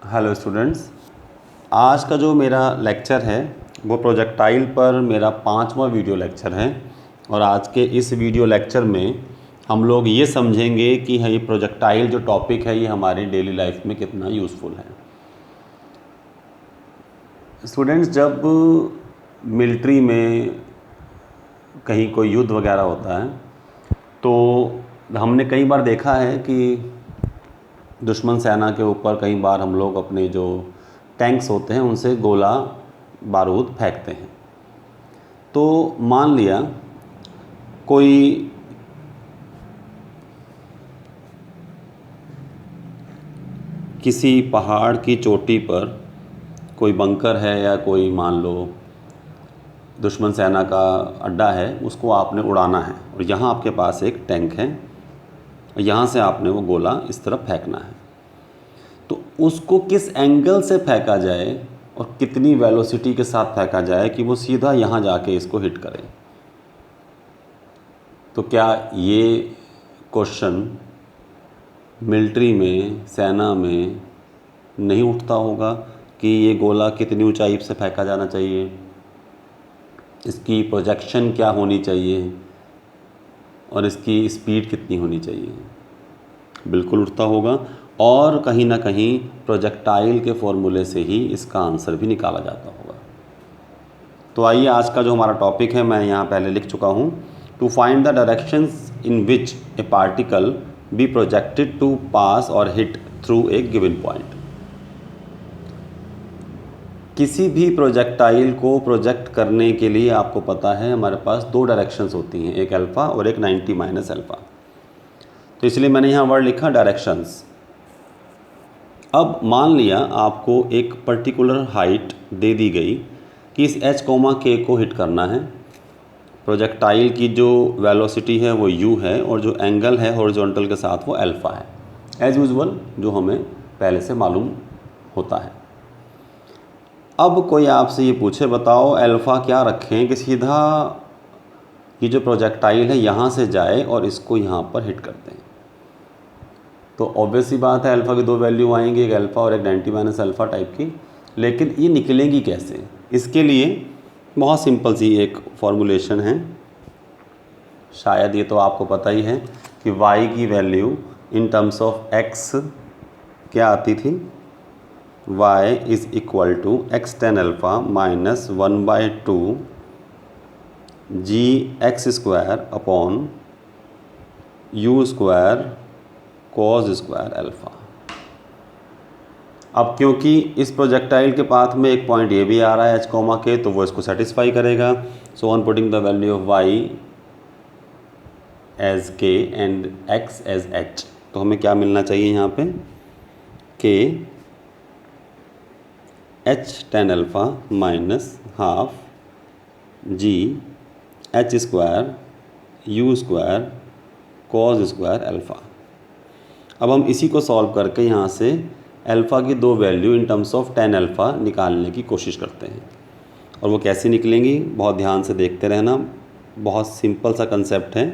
Hello students, आज का जो मेरा लेक्चर है वो प्रोजेक्टाइल पर मेरा 5वां वीडियो लेक्चर है। और आज के इस वीडियो लेक्चर में हम लोग ये समझेंगे कि ये प्रोजेक्टाइल जो टॉपिक है ये हमारी डेली लाइफ में कितना यूज़फुल है। स्टूडेंट्स, जब मिलिट्री में कहीं कोई युद्ध वगैरह होता है तो हमने कई बार देखा है कि दुश्मन सेना के ऊपर कई बार हम लोग अपने जो टैंक्स होते हैं उनसे गोला बारूद फेंकते हैं। तो मान लिया कोई किसी पहाड़ की चोटी पर कोई बंकर है या कोई मान लो दुश्मन सेना का अड्डा है, उसको आपने उड़ाना है और यहाँ आपके पास एक टैंक है, यहाँ से आपने वो गोला इस तरफ फेंकना है। तो उसको किस एंगल से फेंका जाए और कितनी वेलोसिटी के साथ फेंका जाए कि वो सीधा यहाँ जाके इसको हिट करे। तो क्या ये क्वेश्चन मिलिट्री में, सेना में नहीं उठता होगा कि ये गोला कितनी ऊंचाई से फेंका जाना चाहिए, इसकी प्रोजेक्शन क्या होनी चाहिए और इसकी स्पीड कितनी होनी चाहिए? बिल्कुल उठता होगा। और कहीं ना कहीं प्रोजेक्टाइल के फॉर्मूले से ही इसका आंसर भी निकाला जाता होगा। तो आइए, आज का जो हमारा टॉपिक है मैं यहाँ पहले लिख चुका हूँ। To find the directions in which a particle be projected to pass और hit through a given point. किसी भी प्रोजेक्टाइल को प्रोजेक्ट करने के लिए आपको पता है हमारे पास दो डायरेक्शंस होती हैं, एक अल्फ़ा और एक 90 माइनस अल्फ़ा। तो इसलिए मैंने यहाँ वर्ड लिखा डायरेक्शंस। अब मान लिया आपको एक पर्टिकुलर हाइट दे दी गई कि इस h, k को हिट करना है। प्रोजेक्टाइल की जो वेलोसिटी है वो u है और जो एंगल है हॉरिजॉन्टल के साथ वो अल्फ़ा है, एज़ यूजुअल जो हमें पहले से मालूम होता है। अब कोई आपसे ये पूछे बताओ अल्फ़ा क्या रखें कि सीधा ये जो प्रोजेक्टाइल है यहाँ से जाए और इसको यहाँ पर हिट करते हैं। तो ऑब्वियस सी बात है अल्फ़ा की दो वैल्यू आएंगी, एक अल्फ़ा और एक 90 माइनस अल्फ़ा टाइप की। लेकिन ये निकलेंगी कैसे? इसके लिए बहुत सिंपल सी एक फॉर्मूलेशन है, शायद ये तो आपको पता ही है कि y की value in terms of x क्या आती थी? y is equal to x tan alpha minus 1/2 g x square upon u square cos square alpha. अब क्योंकि इस प्रोजेक्टाइल के पाथ में एक पॉइंट ये भी आ रहा है h, k, तो वो इसको सेटिस्फाई करेगा। So on putting the value of y as k and x as h, तो हमें क्या मिलना चाहिए यहाँ पे? k h tan alpha minus half g h square u square cos square alpha. अब हम इसी को सॉल्व करके यहाँ से अल्फ़ा की दो value in terms of tan alpha निकालने की कोशिश करते हैं। और वो कैसे निकलेंगी बहुत ध्यान से देखते रहना। बहुत सिंपल सा कंसेप्ट है,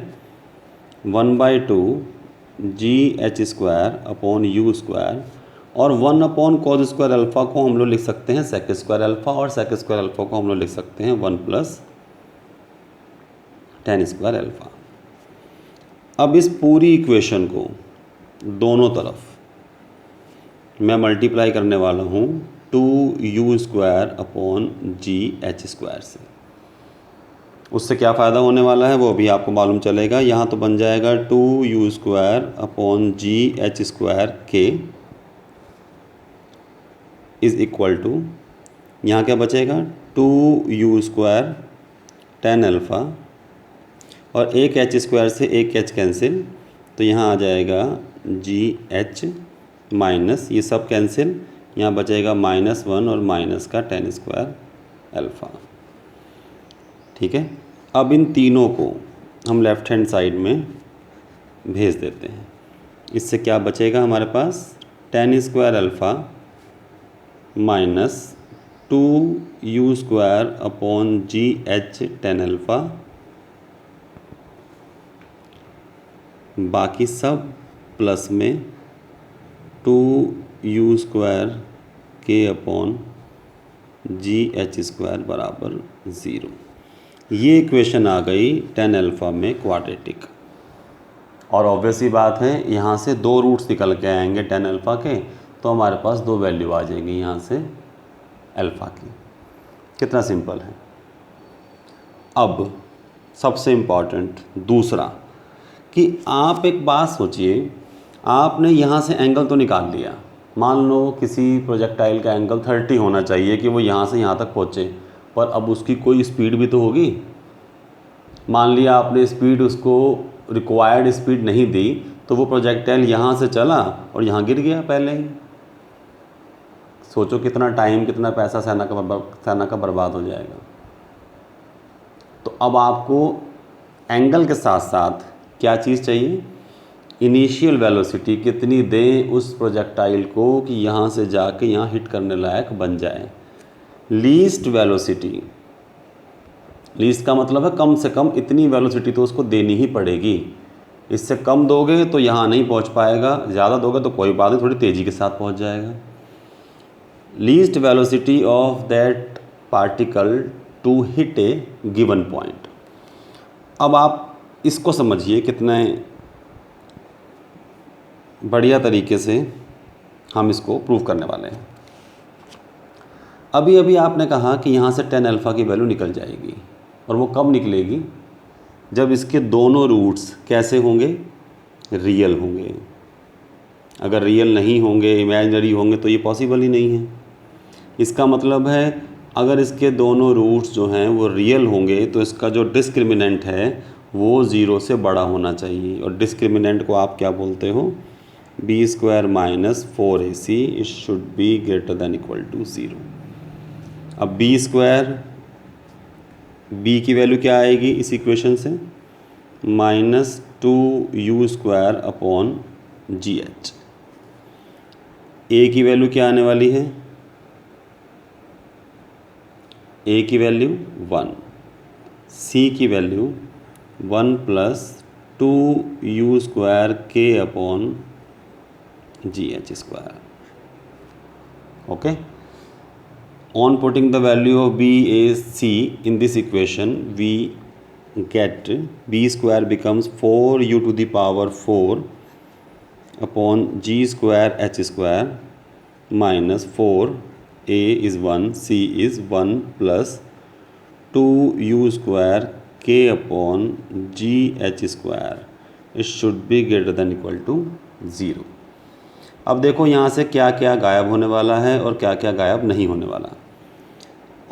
1/2 जी H square upon u square और 1 अपॉन कॉस स्क्वायर अल्फ़ा को हम लोग लिख सकते हैं सेक स्क्वायर अल्फ़ा और सेक स्क्वायर अल्फ़ा को हम लोग लिख सकते हैं 1 प्लस tan स्क्वायर अल्फ़ा। अब इस पूरी इक्वेशन को दोनों तरफ मैं मल्टीप्लाई करने वाला हूँ 2u square upon G H square से। उससे क्या फ़ायदा होने वाला है वो भी आपको मालूम चलेगा। यहाँ तो बन जाएगा 2u square upon G H square K is equal to, यहाँ क्या बचेगा 2u स्क्वायर tan अल्फ़ा और एक एच स्क्वायर से एक एच कैंसिल, तो यहाँ आ जाएगा जी एच माइनस ये सब कैंसिल, यहाँ बचेगा -1 और माइनस का tan स्क्वायर अल्फ़ा। ठीक है, अब इन तीनों को हम लेफ़्ट हैंड साइड में भेज देते हैं। इससे क्या बचेगा हमारे पास? tan square alpha minus 2u square upon G H tan alpha, बाकी सब प्लस में 2u स्क्वायर के अपॉन जी एच स्क्वायर बराबर 0। ये इक्वेशन आ गई tan अल्फ़ा में क्वाड्रेटिक। और ऑब्वियस ही बात है यहाँ से दो रूट्स निकल के आएंगे tan अल्फ़ा के, तो हमारे पास दो वैल्यू आ जाएंगी यहाँ से अल्फ़ा की। कितना सिंपल है। अब सबसे इम्पॉर्टेंट दूसरा कि आप एक बात सोचिए, आपने यहाँ से एंगल तो निकाल लिया, मान लो किसी प्रोजेक्टाइल का एंगल 30 होना चाहिए कि वो यहाँ से यहाँ तक पहुँचे, पर अब उसकी कोई स्पीड भी तो होगी। मान लिया आपने स्पीड उसको रिक्वायर्ड स्पीड नहीं दी, तो वो प्रोजेक्टाइल यहाँ से चला और यहाँ गिर गया पहले ही। सोचो कितना टाइम कितना पैसा सेना का बर्बाद हो जाएगा। तो अब आपको एंगल के साथ साथ क्या चीज़ चाहिए, इनिशियल वेलोसिटी कितनी दें उस प्रोजेक्टाइल को कि यहाँ से जाके यहाँ हिट करने लायक बन जाए। लीस्ट वेलोसिटी, लीस्ट का मतलब है कम से कम इतनी वेलोसिटी तो उसको देनी ही पड़ेगी। इससे कम दोगे तो यहाँ नहीं पहुँच पाएगा, ज़्यादा दोगे तो कोई बात नहीं, थोड़ी तेज़ी के साथ पहुँच जाएगा। Least velocity of that particle to hit a given point. अब आप इसको समझिए कितने बढ़िया तरीके से हम इसको प्रूव करने वाले हैं। अभी अभी आपने कहा कि यहाँ से tan अल्फ़ा की वैल्यू निकल जाएगी, और वो कब निकलेगी, जब इसके दोनों रूट्स कैसे होंगे, रियल होंगे। अगर रियल नहीं होंगे, इमेजिनरी होंगे, तो ये पॉसिबल ही नहीं है। इसका मतलब है अगर इसके दोनों रूट्स जो हैं वो रियल होंगे तो इसका जो डिस्क्रिमिनेंट है वो 0 से बड़ा होना चाहिए। और डिस्क्रिमिनेंट को आप क्या बोलते हो, B square minus 4ac, it should be greater than equal to 0। अब बी स्क्वायर, बी की वैल्यू क्या आएगी इस इक्वेशन से, minus 2u square upon G H. A की वैल्यू क्या आने वाली है, ए की वैल्यू 1, सी की वैल्यू 1 प्लस 2u स्क्वायर के upon G H square. Okay, on putting the value of b, a, c in this equation, we get b square becomes 4u to the power 4 upon g square h square minus 4, a is 1, c is 1 plus 2u square k upon g h square, it should be greater than equal to 0। अब देखो यहाँ से क्या क्या गायब होने वाला है और क्या क्या गायब नहीं होने वाला।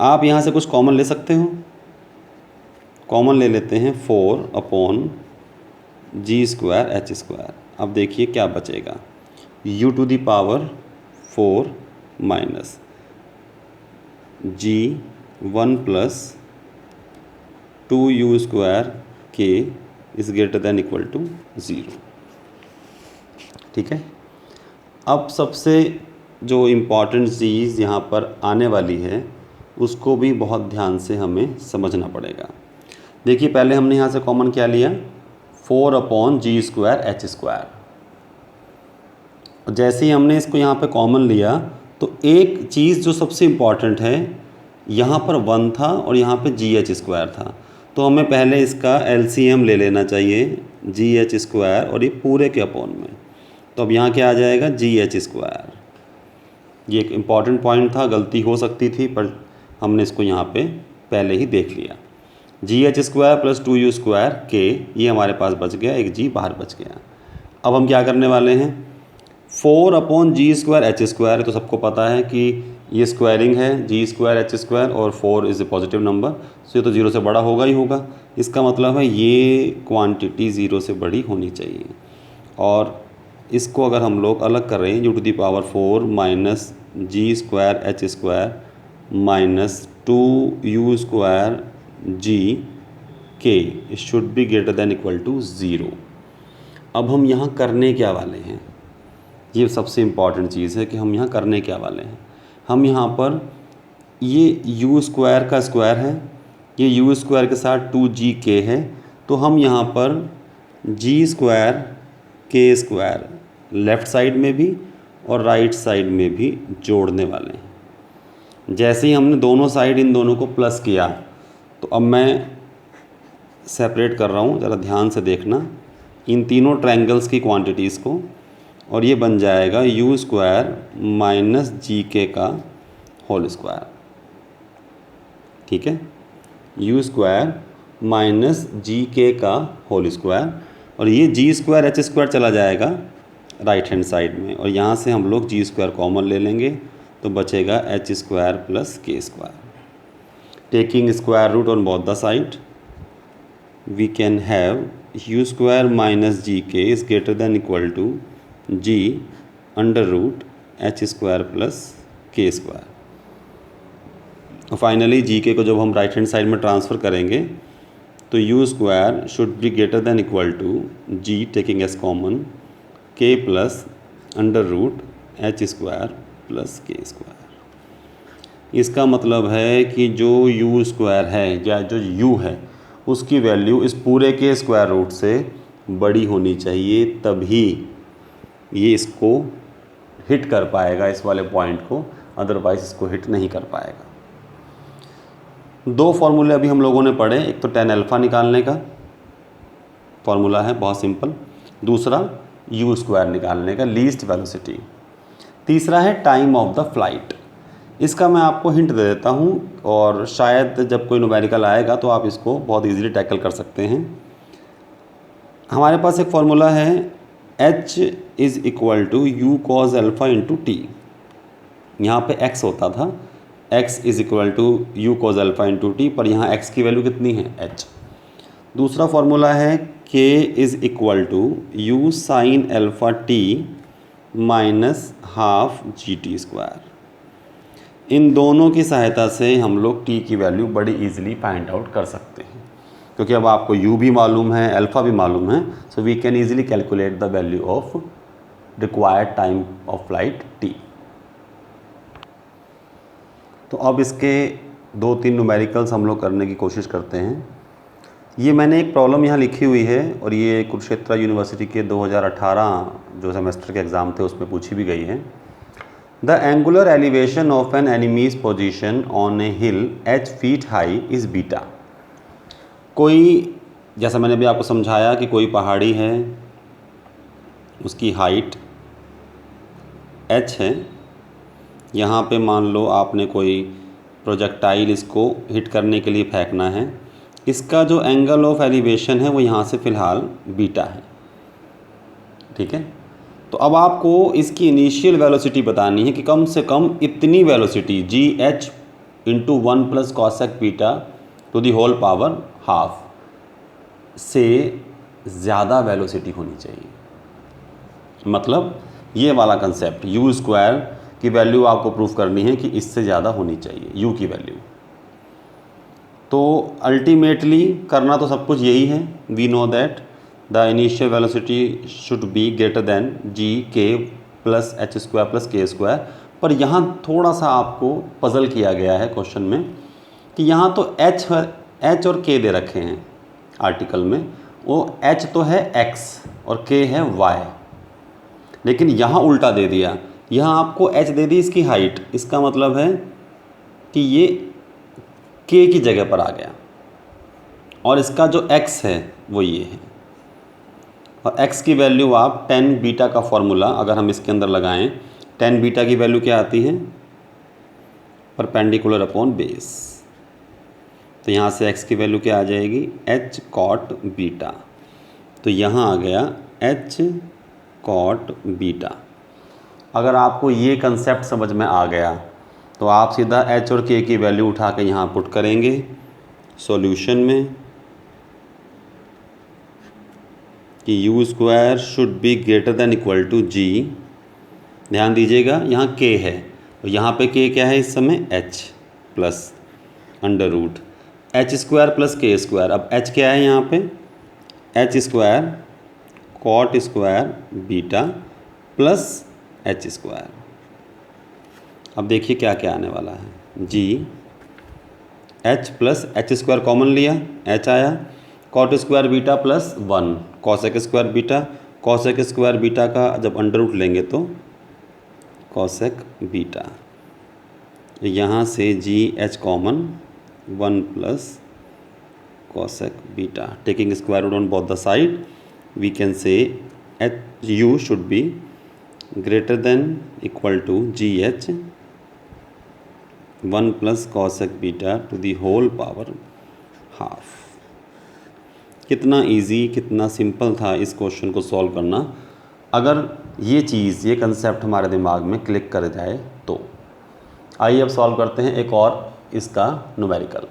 आप यहाँ से कुछ कॉमन ले सकते हो, कॉमन ले लेते हैं 4 upon G square H square. अब देखिए क्या बचेगा, u to the power 4 minus G 1 plus 2u square K is greater than equal to 0। ठीक है, अब सबसे जो इम्पॉर्टेंट चीज़ यहाँ पर आने वाली है उसको भी बहुत ध्यान से हमें समझना पड़ेगा। देखिए पहले हमने यहाँ से कॉमन क्या लिया, 4 upon G square H square. जैसे ही हमने इसको यहाँ पे कॉमन लिया तो एक चीज़ जो सबसे इम्पॉर्टेंट है, यहाँ पर 1 था और यहाँ पे जी एच स्क्वायर था, तो हमें पहले इसका एलसीएम ले लेना चाहिए, जी एच स्क्वायर और ये पूरे के अपॉन में। तो अब यहाँ क्या आ जाएगा, जी एच स्क्वायर। ये एक इम्पॉर्टेंट पॉइंट था, गलती हो सकती थी पर हमने इसको यहाँ पे पहले ही देख लिया। जी H square plus 2u square के, ये हमारे पास बच गया, एक जी बाहर बच गया। अब हम क्या करने वाले हैं, 4 upon G square H square, तो सबको पता है कि ये स्क्वायरिंग है, जी स्क्वायर एच स्क्वायर और 4 इज़ ए पॉजिटिव नंबर, सो ये तो 0 से बड़ा होगा ही होगा। इसका मतलब है ये क्वांटिटी 0 से बड़ी होनी चाहिए। और इसको अगर हम लोग अलग कर रहे हैं, u to the power 4 minus G square H square minus 2u square G K, it should be greater than equal to 0। अब हम यहाँ करने क्या वाले हैं, ये सबसे इम्पॉर्टेंट चीज़ है कि हम यहाँ करने क्या वाले हैं। हम यहाँ पर ये u स्क्वायर का स्क्वायर है, ये u स्क्वायर के साथ 2gk है, तो हम यहाँ पर g स्क्वायर के स्क्वायर लेफ़्ट साइड में भी और राइट साइड में भी जोड़ने वाले हैं। जैसे ही हमने दोनों साइड इन दोनों को प्लस किया, तो अब मैं सेपरेट कर रहा हूँ, ज़रा ध्यान से देखना इन तीनों ट्रायंगल्स की क्वांटिटीज़ को, और ये बन जाएगा यू स्क्वायर माइनस जी के का होल स्क्वायर। ठीक है, यू स्क्वायर माइनस जी के का होल स्क्वायर, और ये जी स्क्वायर एच स्क्वायर चला जाएगा राइट हैंड साइड में, और यहाँ से हम लोग जी स्क्वायर कॉमन ले लेंगे, तो बचेगा एच स्क्वायर प्लस के square. Taking square root on both the side, we can have U square minus G K is greater than equal to G under root H square plus के square. Finally G K को जब हम right hand side में transfer करेंगे तो U square should be greater than equal to G taking as common K plus under root H square plus के square. इसका मतलब है कि जो यू स्क्वायर है या जो यू है उसकी वैल्यू इस पूरे के स्क्वायर रूट से बड़ी होनी चाहिए, तभी ये इसको हिट कर पाएगा, इस वाले पॉइंट को, अदरवाइज इसको हिट नहीं कर पाएगा। दो फॉर्मूले अभी हम लोगों ने पढ़े, एक तो tan अल्फ़ा निकालने का फॉर्मूला है बहुत सिंपल, दूसरा यू स्क्वायर निकालने का लीस्ट वेलोसिटी, तीसरा है टाइम ऑफ द फ्लाइट। इसका मैं आपको हिंट दे देता हूँ, और शायद जब कोई न्यूमेरिकल आएगा तो आप इसको बहुत इजीली टैकल कर सकते हैं। हमारे पास एक फॉर्मूला है h is equal to u cos alpha into t. यहाँ पे x होता था, x is equal to u cos alpha into t, पर यहाँ x की वैल्यू कितनी है, h। दूसरा फॉर्मूला है k is equal to U sine alpha T minus half G T square. इन दोनों की सहायता से हम लोग t की वैल्यू बड़ी इजीली फाइंड आउट कर सकते हैं, क्योंकि अब आपको u भी मालूम है, अल्फ़ा भी मालूम है, so we can easily calculate the value of required time of flight t। तो अब इसके 2-3 न्यूमेरिकल्स हम लोग करने की कोशिश करते हैं। ये मैंने एक प्रॉब्लम यहाँ लिखी हुई है, और ये कुरुक्षेत्र यूनिवर्सिटी के 2018 जो सेमेस्टर के एग्ज़ाम थे उसमें पूछी भी गई है। The angular elevation of an enemy's position on a hill h feet high is beta. कोई, जैसा मैंने भी आपको समझाया कि कोई पहाड़ी है, उसकी हाइट h है, यहाँ पे मान लो आपने कोई प्रोजेक्टाइल इसको हिट करने के लिए फेंकना है, इसका जो एंगल ऑफ एलिवेशन है वो यहाँ से फ़िलहाल बीटा है। ठीक है, तो अब आपको इसकी इनिशियल वेलोसिटी बतानी है कि कम से कम इतनी velocity g h into 1 plus cosec beta to the whole power half से ज़्यादा वेलोसिटी होनी चाहिए। मतलब ये वाला कंसेप्ट, यू स्क्वायर की वैल्यू आपको प्रूफ करनी है कि इससे ज़्यादा होनी चाहिए यू की वैल्यू। तो अल्टीमेटली करना तो सब कुछ यही है, we know that the initial velocity should be greater than G K plus H square plus के स्क्वायर। पर यहाँ थोड़ा सा आपको पजल किया गया है क्वेश्चन में कि यहाँ तो एच और के दे रखे हैं आर्टिकल में, वो एच तो है x और k है y, लेकिन यहाँ उल्टा दे दिया, यहाँ आपको h दे दी इसकी हाइट, इसका मतलब है कि ये k की जगह पर आ गया, और इसका जो x है वो ये है, और x की वैल्यू आप tan बीटा का फॉर्मूला अगर हम इसके अंदर लगाएं, tan बीटा की वैल्यू क्या आती है, परपेंडिकुलर अपॉन बेस। तो यहाँ से x की वैल्यू क्या आ जाएगी, h कॉट बीटा। तो यहाँ आ गया h कॉट बीटा। अगर आपको ये कंसेप्ट समझ में आ गया तो आप सीधा h और k की वैल्यू उठा के यहाँ पुट करेंगे सॉल्यूशन में कि U square should be greater than equal to G. ध्यान दीजिएगा यहाँ k है, और यहाँ पे k क्या है इस समय, h plus under root H square plus के स्क्वायर। अब h क्या है यहाँ पे, h square cot square beta plus H square. अब देखिए क्या क्या आने वाला है, जी h plus H square common लिया, h आया, cot square beta plus 1 cosec square beta, cosec square beta का जब अंडर रूट लेंगे तो कॉसेक बीटा, यहाँ से जी H common 1 plus cosec beta. Taking square root on both the side, we can say u should be greater than equal to gh 1 plus cosec beta to the whole power half. कितना easy, कितना simple था इस question को solve करना अगर ये चीज़, ये concept हमारे दिमाग में क्लिक कर जाए तो। आइए अब सॉल्व करते हैं एक और इसका न्यूमेरिकल।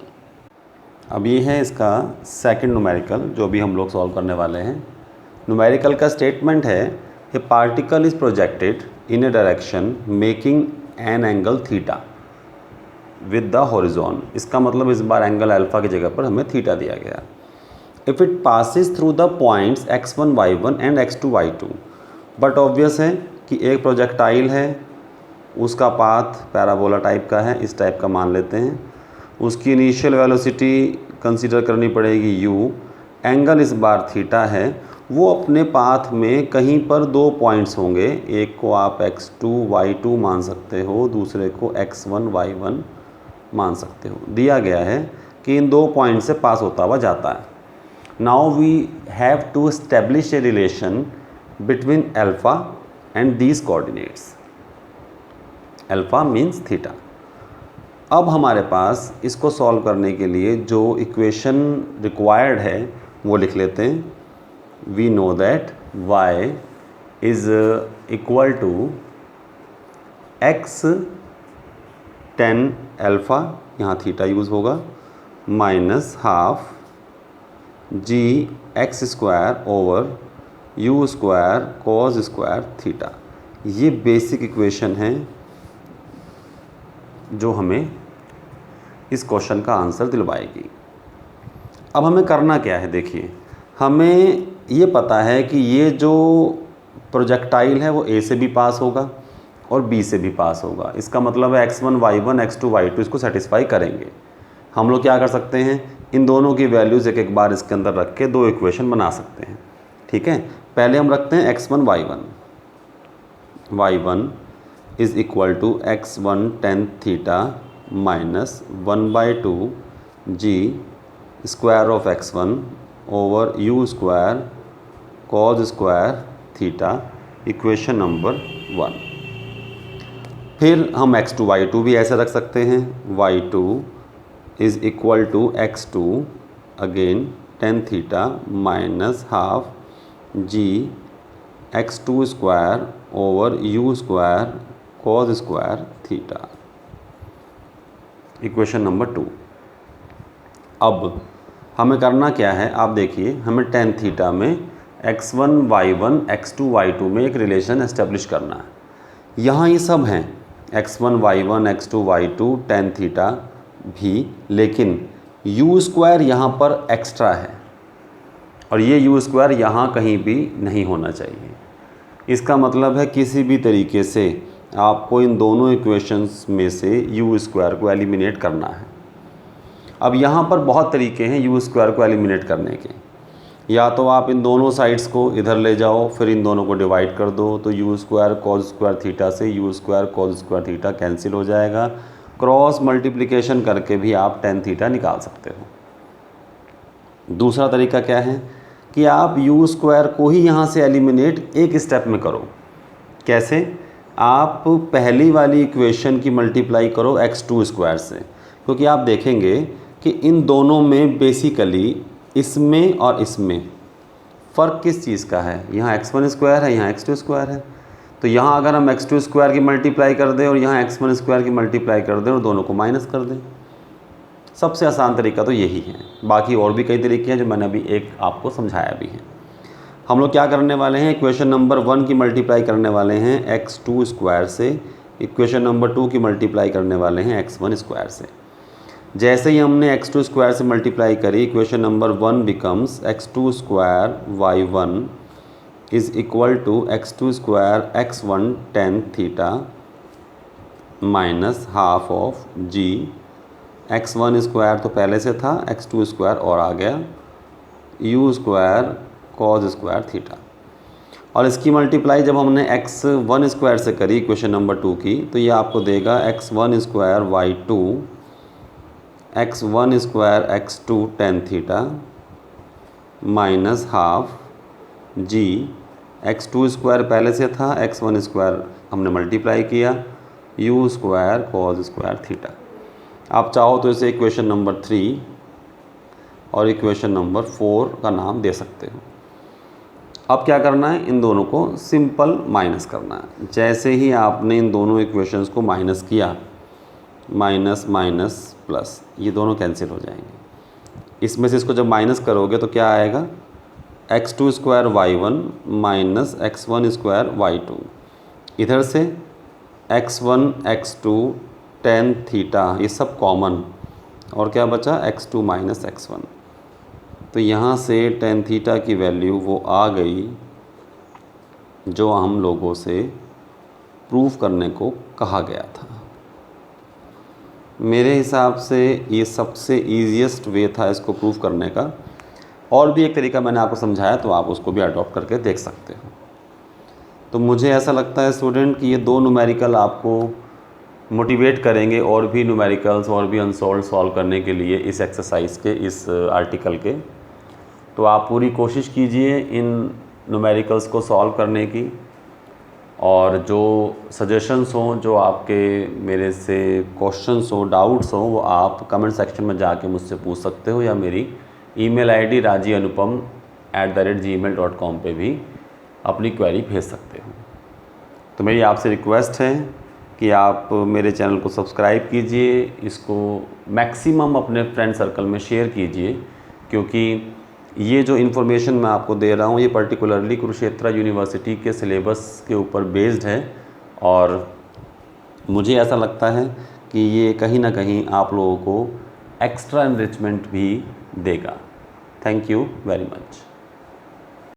अब ये है इसका सेकंड न्यूमेरिकल जो भी हम लोग सॉल्व करने वाले हैं। न्यूमेरिकल का स्टेटमेंट है ए particle is projected in A direction making an angle theta with the horizon. इसका मतलब इस बार एंगल अल्फा की जगह पर हमें थीटा दिया गया। If it passes through the points x1 y1 and x2 y2, but obvious है कि एक प्रोजेक्टाइल है, उसका पाथ पैराबोला टाइप का है, इस टाइप का मान लेते हैं। उसकी इनिशियल वेलोसिटी कंसीडर करनी पड़ेगी u, एंगल इस बार थीटा है। वो अपने पाथ में कहीं पर दो पॉइंट्स होंगे, एक को आप x2 y2 मान सकते हो, दूसरे को x1 y1 मान सकते हो। दिया गया है कि इन दो पॉइंट से पास होता हुआ जाता है। Now we have to establish a relation between alpha and these coordinates. Alpha means theta. अब हमारे पास इसको सॉल्व करने के लिए जो इक्वेशन रिक्वायर्ड है वो लिख लेते हैं। We know that y is equal to x tan alpha, यहाँ थीटा यूज़ होगा, minus half g x square over u square cos square theta. ये बेसिक इक्वेशन है जो हमें इस क्वेश्चन का आंसर दिलवाएगी। अब हमें करना क्या है, देखिए हमें ये पता है कि ये जो प्रोजेक्टाइल है वो ए से भी पास होगा और बी से भी पास होगा। इसका मतलब है x1 y1 x2 y2 इसको सेटिस्फाई करेंगे। हम लोग क्या कर सकते हैं, इन दोनों की वैल्यूज़ एक एक बार इसके अंदर रख के दो इक्वेशन बना सकते हैं। ठीक है, पहले हम रखते हैं x1 y1 is equal to x1 tan theta minus 1/2 g square of x1 over u square cos square theta, equation number 1। फिर हम x2 y2 भी ऐसे रख सकते हैं। y2 is equal to x2 again tan theta minus half ji x2 square over u square cos square theta, equation number 2। अब हमें करना क्या है, आप देखिए हमें tan थीटा में x1 y1 x2 y2 में एक रिलेशन एस्टेब्लिश करना है। यहाँ ये सब हैं x1 y1 x2 y2 tan theta भी, लेकिन यू स्क्वायर यहाँ पर एक्स्ट्रा है और ये यू स्क्वायर यहाँ कहीं भी नहीं होना चाहिए। इसका मतलब है किसी भी तरीके से आपको इन दोनों इक्वेशंस में से यू स्क्वायर को एलिमिनेट करना है। अब यहाँ पर बहुत तरीके हैं यू स्क्वायर को एलिमिनेट करने के। या तो आप इन दोनों साइड्स को इधर ले जाओ, फिर इन दोनों को डिवाइड कर दो, तो U square cos square theta से U square cos square theta cancel हो जाएगा। क्रॉस मल्टीप्लिकेशन करके भी आप tan थीटा निकाल सकते हो। दूसरा तरीका क्या है कि आप यू स्क्वायर को ही यहाँ से एलिमिनेट एक स्टेप में करो। कैसे, आप पहली वाली इक्वेशन की मल्टीप्लाई करो x2 स्क्वायर से, क्योंकि आप देखेंगे कि इन दोनों में बेसिकली इसमें और इसमें फ़र्क किस चीज़ का है, यहाँ x1 स्क्वायर है, यहाँ x2 स्क्वायर है। तो यहाँ अगर हम x2 स्क्वायर की मल्टीप्लाई कर दें और यहाँ x1 स्क्वायर की मल्टीप्लाई कर दें और दोनों को माइनस कर दें, सबसे आसान तरीका तो यही है। बाकी और भी कई तरीके हैं जो मैंने अभी एक आपको समझाया भी है। हम लोग क्या करने वाले हैं, इक्वेशन नंबर 1 की मल्टीप्लाई करने वाले हैं x2 स्क्वायर से, इक्वेशन नंबर 2 की मल्टीप्लाई करने वाले हैं x1 स्क्वायर से। जैसे ही हमने x2 स्क्वायर से मल्टीप्लाई करी, equation number 1 becomes x2 square y1 is equal to x2 square x1 tan theta minus half of g x1 square तो पहले से था, x2 स्क्वायर और आ गया, u square cos square theta. और इसकी मल्टीप्लाई जब हमने x1 स्क्वायर से करी इक्वेशन नंबर 2 की, तो ये आपको देगा x1 square y2 x1 square x2 tan theta minus half जी x2 स्क्वायर पहले से था, x1 स्क्वायर हमने मल्टीप्लाई किया, u square cos square theta. आप चाहो तो इसे इक्वेशन नंबर 3 और इक्वेशन नंबर 4 का नाम दे सकते हो। अब क्या करना है, इन दोनों को सिंपल माइनस करना है। जैसे ही आपने इन दोनों इक्वेशंस को माइनस किया, माइनस माइनस प्लस, ये दोनों कैंसिल हो जाएंगे। इसमें से इसको जब माइनस करोगे तो क्या आएगा, x2 square y1 minus x1 square y2, इधर से x1 x2 tan थीटा, ये सब कॉमन, और क्या बचा x2 माइनस x1। तो यहाँ से tan थीटा की वैल्यू वो आ गई जो हम लोगों से प्रूव करने को कहा गया था। मेरे हिसाब से ये सबसे ईजीएस्ट वे था इसको प्रूव करने का। और भी एक तरीका मैंने आपको समझाया, तो आप उसको भी अडॉप्ट करके देख सकते हो। तो मुझे ऐसा लगता है स्टूडेंट कि ये दो न्यूमेरिकल आपको मोटिवेट करेंगे और भी न्यूमेरिकल्स और भी अनसॉल्व सॉल्व करने के लिए इस एक्सरसाइज के, इस आर्टिकल के। तो आप पूरी कोशिश कीजिए इन न्यूमेरिकल्स को सॉल्व करने की, और जो सजेशंस हों, जो आपके मेरे से क्वेश्चंस हों, डाउट्स हों, वो आप कमेंट सेक्शन में जाके मुझसे पूछ सकते हो, या मेरी ईमेल आईडी rajianupam@gmail.com पे भी अपनी क्वेरी भेज सकते हो। तो मेरी आपसे रिक्वेस्ट है कि आप मेरे चैनल को सब्सक्राइब कीजिए, इसको मैक्सिमम अपने फ्रेंड सर्कल में शेयर कीजिए, क्योंकि ये जो इन्फॉर्मेशन मैं आपको दे रहा हूँ ये पर्टिकुलरली कुरुक्षेत्र यूनिवर्सिटी के सिलेबस के ऊपर बेस्ड है, और मुझे ऐसा लगता है कि ये कहीं ना कहीं आप लोगों को एक्स्ट्रा एनरिचमेंट भी देगा। Thank you very much.